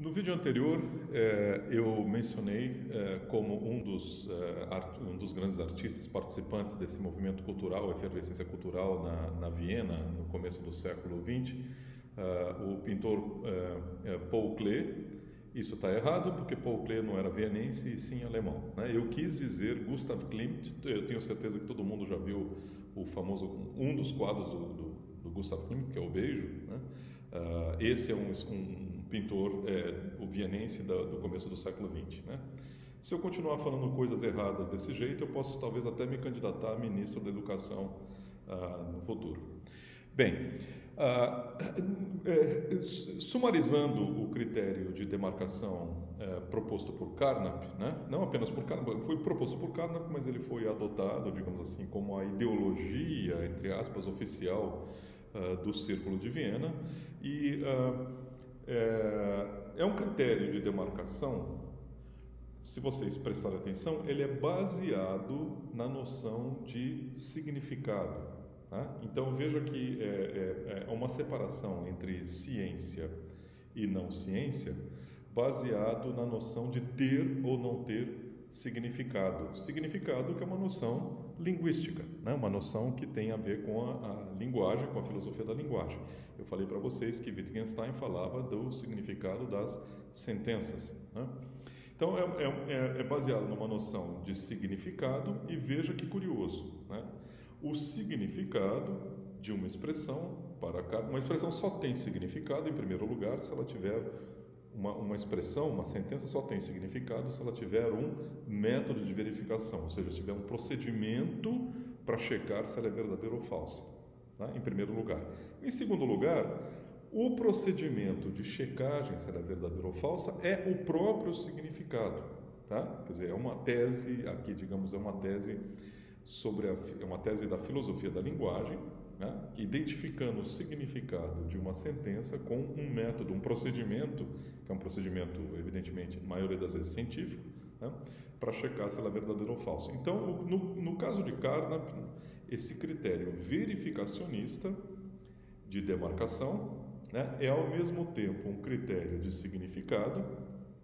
No vídeo anterior, eu mencionei como um dos grandes artistas participantes desse movimento cultural, efervescência cultural na Viena, no começo do século XX, o pintor Paul Klee. Isso está errado, porque Paul Klee não era vienense e sim alemão, né? Eu quis dizer Gustav Klimt. Eu tenho certeza que todo mundo já viu o famoso, um dos quadros do Gustav Klimt, que é o Beijo, né? Esse é um pintor, o vienense do começo do século XX, né? Se eu continuar falando coisas erradas desse jeito, eu posso talvez até me candidatar a ministro da Educação no futuro. Bem, sumarizando o critério de demarcação proposto por Carnap, né? Não apenas por Carnap, foi proposto por Carnap, mas ele foi adotado, digamos assim, como a ideologia, entre aspas, oficial do Círculo de Viena, e é um critério de demarcação. Se vocês prestarem atenção, ele é baseado na noção de significado. Tá? Então veja que é uma separação entre ciência e não ciência, baseado na noção de ter ou não ter significado. Significado que é uma noção linguística, né? Uma noção que tem a ver com a linguagem, com a filosofia da linguagem. Eu falei para vocês que Wittgenstein falava do significado das sentenças, né? Então é baseado numa noção de significado, e veja que curioso, né? O significado de uma expressão, uma expressão só tem significado, em primeiro lugar, se ela tiver uma expressão, uma sentença só tem significado se ela tiver um método de verificação, ou seja, se tiver um procedimento para checar se ela é verdadeira ou falsa, tá? Em primeiro lugar. Em segundo lugar, o procedimento de checagem se ela é verdadeira ou falsa é o próprio significado, tá? Quer dizer, é uma tese, aqui digamos, é uma tese da filosofia da linguagem, né? Que identificando o significado de uma sentença com um método, um procedimento, que é um procedimento, evidentemente, na maioria das vezes científico, né? Para checar se ela é verdadeira ou falsa. Então, no caso de Carnap, esse critério verificacionista de demarcação, né, é ao mesmo tempo um critério de significado,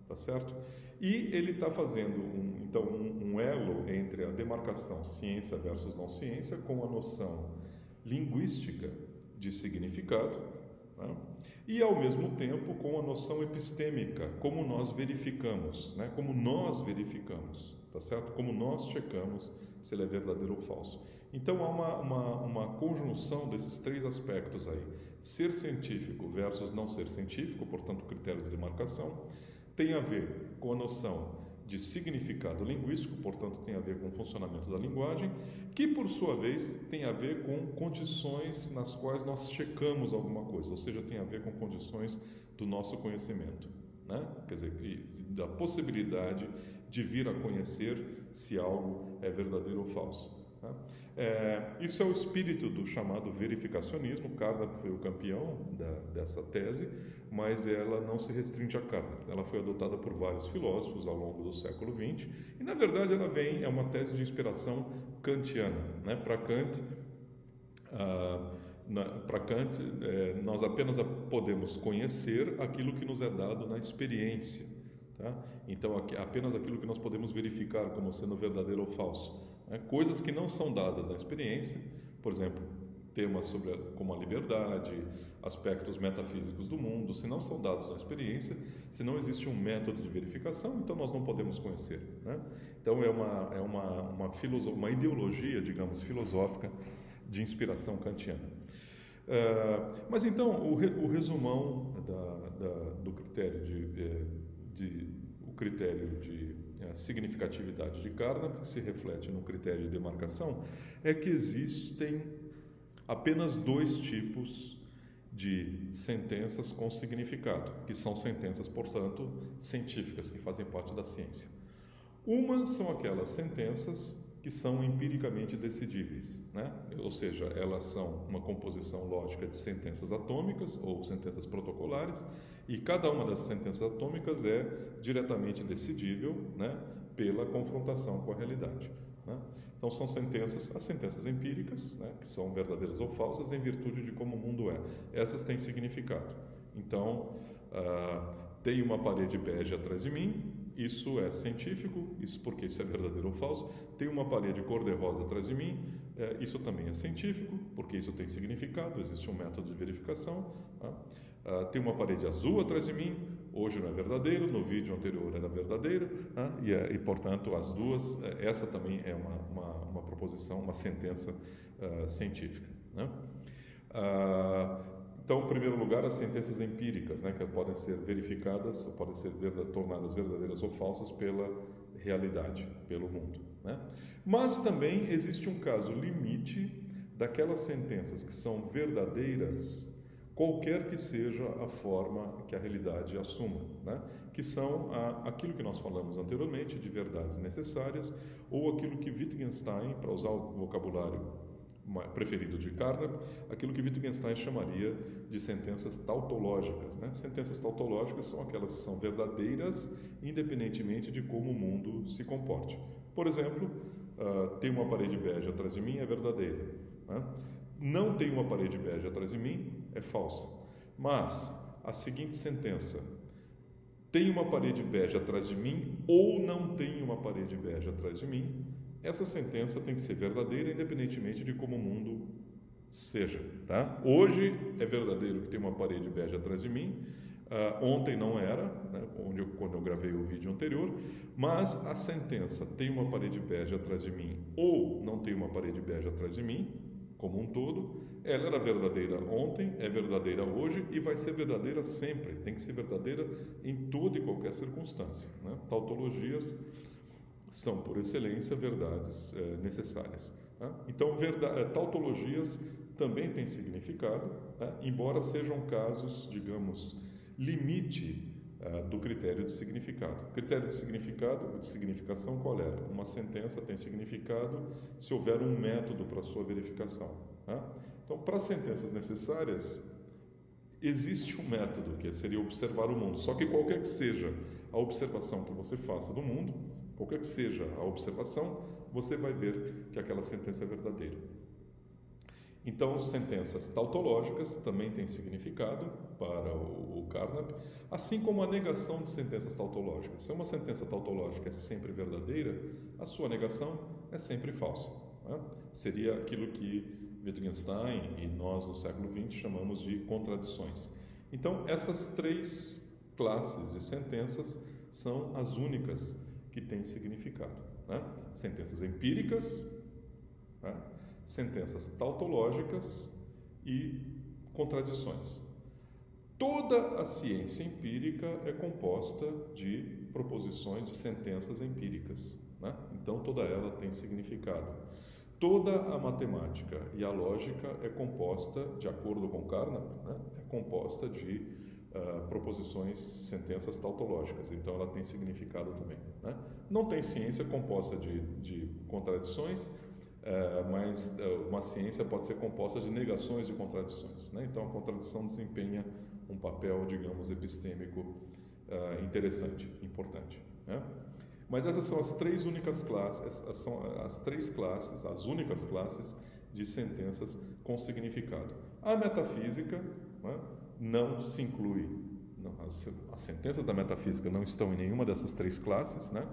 tá certo? E ele está fazendo um elo entre a demarcação ciência versus não ciência com a noção linguística de significado, né? E ao mesmo tempo com a noção epistêmica, como nós verificamos, né? Como nós verificamos, tá certo? Como nós checamos se ele é verdadeiro ou falso. Então há uma conjunção desses três aspectos aí: ser científico versus não ser científico, portanto critério de demarcação, tem a ver com a noção de significado linguístico, portanto tem a ver com o funcionamento da linguagem, que por sua vez tem a ver com condições nas quais nós checamos alguma coisa, ou seja, tem a ver com condições do nosso conhecimento, né? Quer dizer, da possibilidade de vir a conhecer se algo é verdadeiro ou falso, né? Isso é o espírito do chamado verificacionismo. Carnap foi o campeão dessa tese, mas ela não se restringe a Carnap. Ela foi adotada por vários filósofos ao longo do século XX e, na verdade, é uma tese de inspiração kantiana, né? Para Kant, nós apenas podemos conhecer aquilo que nos é dado na experiência, tá? Então, apenas aquilo que nós podemos verificar como sendo verdadeiro ou falso. Coisas que não são dadas na experiência, por exemplo, temas como a liberdade, aspectos metafísicos do mundo, se não são dados na experiência, se não existe um método de verificação, então nós não podemos conhecer, né? Então é uma ideologia, digamos, filosófica de inspiração kantiana. Mas então o resumão do critério de significatividade de Carnap, que se reflete no critério de demarcação, é que existem apenas dois tipos de sentenças com significado, que são sentenças, portanto, científicas, que fazem parte da ciência. Umas são aquelas sentenças que são empiricamente decidíveis, né? Ou seja, elas são uma composição lógica de sentenças atômicas ou sentenças protocolares, e cada uma dessas sentenças atômicas é diretamente decidível, né, pela confrontação com a realidade, né? Então são as sentenças empíricas, né, que são verdadeiras ou falsas em virtude de como o mundo é. Essas têm significado. Então, tem uma parede bege atrás de mim, isso é científico, isso porque isso é verdadeiro ou falso. Tem uma parede cor-de-rosa atrás de mim, isso também é científico, porque isso tem significado, existe um método de verificação. Tem uma parede azul atrás de mim, hoje não é verdadeiro, no vídeo anterior era verdadeiro, e portanto as duas, essa também é uma proposição, uma sentença científica, né? Então, em primeiro lugar, as sentenças empíricas, né, que podem ser verificadas, podem ser tornadas verdadeiras ou falsas pela realidade, pelo mundo, né? Mas também existe um caso limite daquelas sentenças que são verdadeiras, qualquer que seja a forma que a realidade assuma, né? Que são aquilo que nós falamos anteriormente de verdades necessárias, ou aquilo que Wittgenstein, para usar o vocabulário preferido de Carnap, aquilo que Wittgenstein chamaria de sentenças tautológicas, né? Sentenças tautológicas são aquelas que são verdadeiras independentemente de como o mundo se comporte. Por exemplo, tem uma parede bege atrás de mim, é verdadeira, né? Não tem uma parede bege atrás de mim, é falsa. Mas a seguinte sentença: tem uma parede bege atrás de mim ou não tem uma parede bege atrás de mim, essa sentença tem que ser verdadeira independentemente de como o mundo seja, tá? Hoje é verdadeiro que tem uma parede bege atrás de mim, ontem não era, né, quando eu gravei o vídeo anterior, mas a sentença tem uma parede bege atrás de mim ou não tem uma parede bege atrás de mim, como um todo, ela era verdadeira ontem, é verdadeira hoje e vai ser verdadeira sempre, tem que ser verdadeira em toda e qualquer circunstância, né? Tautologias são, por excelência, verdades necessárias, tá? Então, tautologias também têm significado, tá? Embora sejam casos, digamos, limite do critério de significado. O critério de significado, de significação, qual era? Uma sentença tem significado se houver um método para sua verificação, tá? Então, para sentenças necessárias, existe um método, que seria observar o mundo. Só que qualquer que seja a observação que você faça do mundo, qualquer que seja a observação, você vai ver que aquela sentença é verdadeira. Então, sentenças tautológicas também têm significado para o Carnap, assim como a negação de sentenças tautológicas. Se uma sentença tautológica é sempre verdadeira, a sua negação é sempre falsa, né? Seria aquilo que Wittgenstein e nós no século XX chamamos de contradições. Então, essas três classes de sentenças são as únicas que têm significado, né? Sentenças empíricas, né? Sentenças tautológicas e contradições. Toda a ciência empírica é composta de proposições, de sentenças empíricas, né? Então, toda ela tem significado. Toda a matemática e a lógica é composta, de acordo com Carnap, né? É composta de proposições, sentenças tautológicas, então ela tem significado também, né? Não tem ciência composta de contradições, mas uma ciência pode ser composta de negações de contradições, né? Então a contradição desempenha um papel, digamos, epistêmico interessante, importante, né? Mas essas são as três únicas classes, são as três classes, as únicas classes de sentenças com significado. A metafísica, né, não se inclui, não, as sentenças da metafísica não estão em nenhuma dessas três classes, né?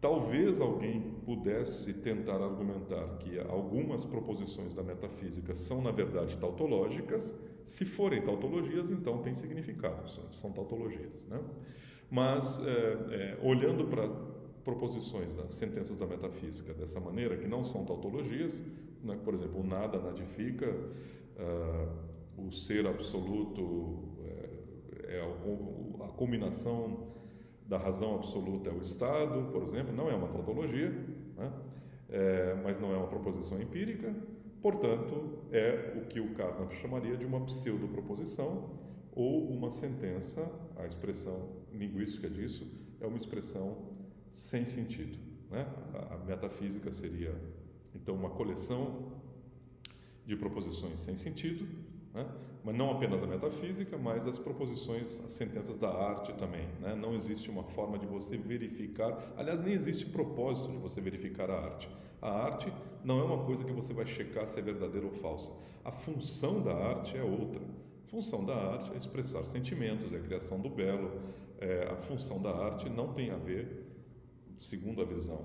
Talvez alguém pudesse tentar argumentar que algumas proposições da metafísica são, na verdade, tautológicas. Se forem tautologias, então tem significado, são tautologias, né? Mas, olhando para proposições das sentenças da metafísica dessa maneira, que não são tautologias, né? Por exemplo, o nada nadifica, o ser absoluto é a culminação da razão absoluta é o Estado, por exemplo, não é uma tautologia, né? Mas não é uma proposição empírica, portanto, é o que o Carnap chamaria de uma pseudoproposição ou uma sentença, a expressão linguística disso é uma expressão sem sentido, né? A metafísica seria, então, uma coleção de proposições sem sentido, né? Mas não apenas a metafísica, mas as proposições, as sentenças da arte também, né? Não existe uma forma de você verificar, aliás, nem existe propósito de você verificar a arte. A arte não é uma coisa que você vai checar se é verdadeira ou falsa. A função da arte é outra. A Função da arte é expressar sentimentos, é a criação do belo. A função da arte não tem a ver, segundo a visão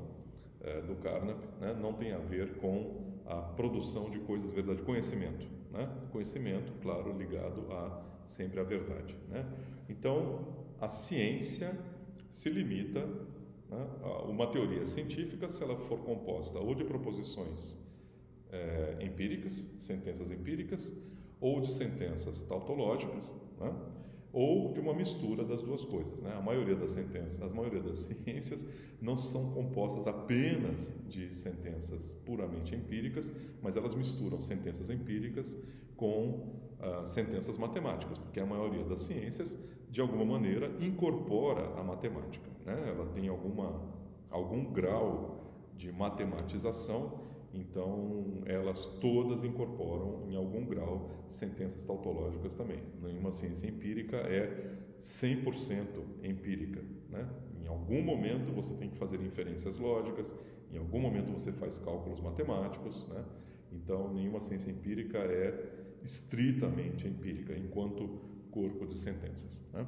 do Carnap, né, não tem a ver com a produção de coisas verdadeiras, conhecimento, né? Conhecimento, claro, ligado sempre à verdade, né? Então, a ciência se limita, né, a uma teoria científica, se ela for composta ou de proposições empíricas, sentenças empíricas, ou de sentenças tautológicas, né, ou de uma mistura das duas coisas, né? A maioria das ciências não são compostas apenas de sentenças puramente empíricas, mas elas misturam sentenças empíricas com sentenças matemáticas, porque a maioria das ciências, de alguma maneira, incorpora a matemática, né? Ela tem algum grau de matematização, então elas todas incorporam em algum grau sentenças tautológicas também. Nenhuma ciência empírica é 100% empírica, né? Em algum momento você tem que fazer inferências lógicas, em algum momento você faz cálculos matemáticos, né? Então nenhuma ciência empírica é estritamente empírica enquanto corpo de sentenças, né?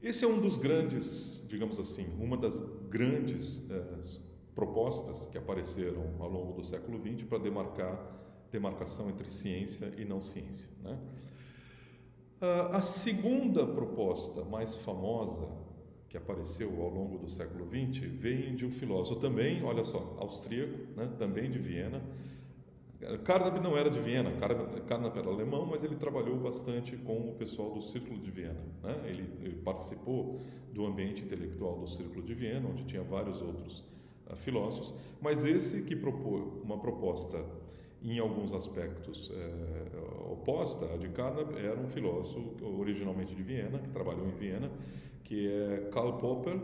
Esse é um dos grandes, digamos assim, uma das grandes propostas que apareceram ao longo do século XX para demarcação entre ciência e não ciência, né? A segunda proposta mais famosa que apareceu ao longo do século XX vem de um filósofo também, olha só, austríaco, né? Também de Viena. Carnap não era de Viena, Carnap era alemão, mas ele trabalhou bastante com o pessoal do Círculo de Viena, né? Ele participou do ambiente intelectual do Círculo de Viena, onde tinha vários outros filósofos, mas esse que propôs uma proposta em alguns aspectos oposta à de Carnap era um filósofo originalmente de Viena, que trabalhou em Viena, que é Karl Popper,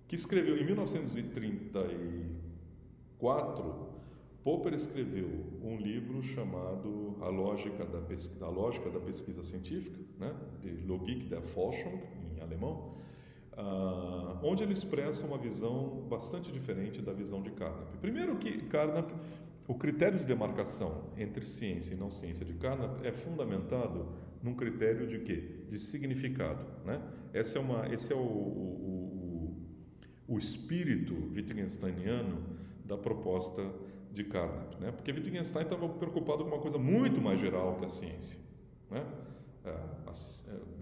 que escreveu em 1934. Popper escreveu um livro chamado A Lógica da Pesquisa Científica, né, de Logik der Forschung, em alemão, onde ele expressa uma visão bastante diferente da visão de Carnap. Primeiro que Carnap, o critério de demarcação entre ciência e não ciência de Carnap é fundamentado num critério de quê? De significado, né? Esse é o espírito wittgensteiniano da proposta de Carnap, né? Porque Wittgenstein estava preocupado com uma coisa muito mais geral que a ciência, né?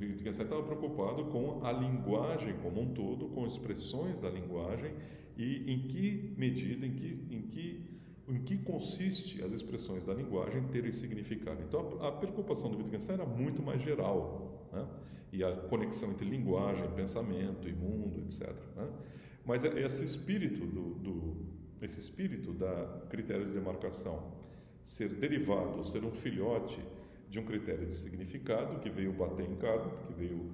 Wittgenstein estava preocupado com a linguagem como um todo, com expressões da linguagem e em que medida, em que consiste as expressões da linguagem terem significado. Então a preocupação do Wittgenstein era muito mais geral, né? E a conexão entre linguagem, pensamento e mundo, etc., né? Mas esse espírito esse espírito da critério de demarcação ser derivado, ser um filhote de um critério de significado que veio bater em Carnap, que veio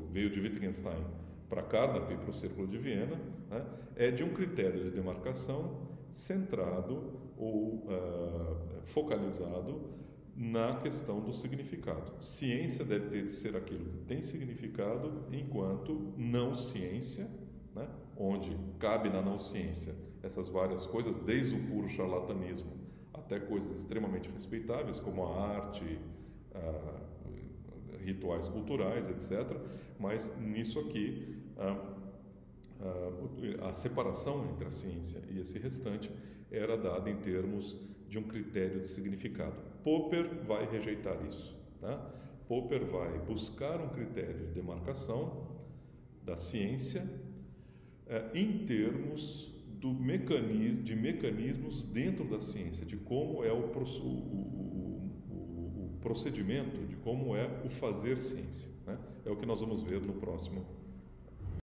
veio de Wittgenstein para Carnap e para o Círculo de Viena, né? É de um critério de demarcação centrado ou focalizado na questão do significado. Ciência deve ter de ser aquilo que tem significado, enquanto não ciência, né, onde cabe na não ciência essas várias coisas, desde o puro charlatanismo até coisas extremamente respeitáveis, como a arte, rituais culturais, etc. Mas nisso aqui, a separação entre a ciência e esse restante era dada em termos de um critério de significado. Popper vai rejeitar isso, tá? Popper vai buscar um critério de demarcação da ciência em termos de mecanismos dentro da ciência, de como é o procedimento, de como é o fazer ciência, né? É o que nós vamos ver no próximo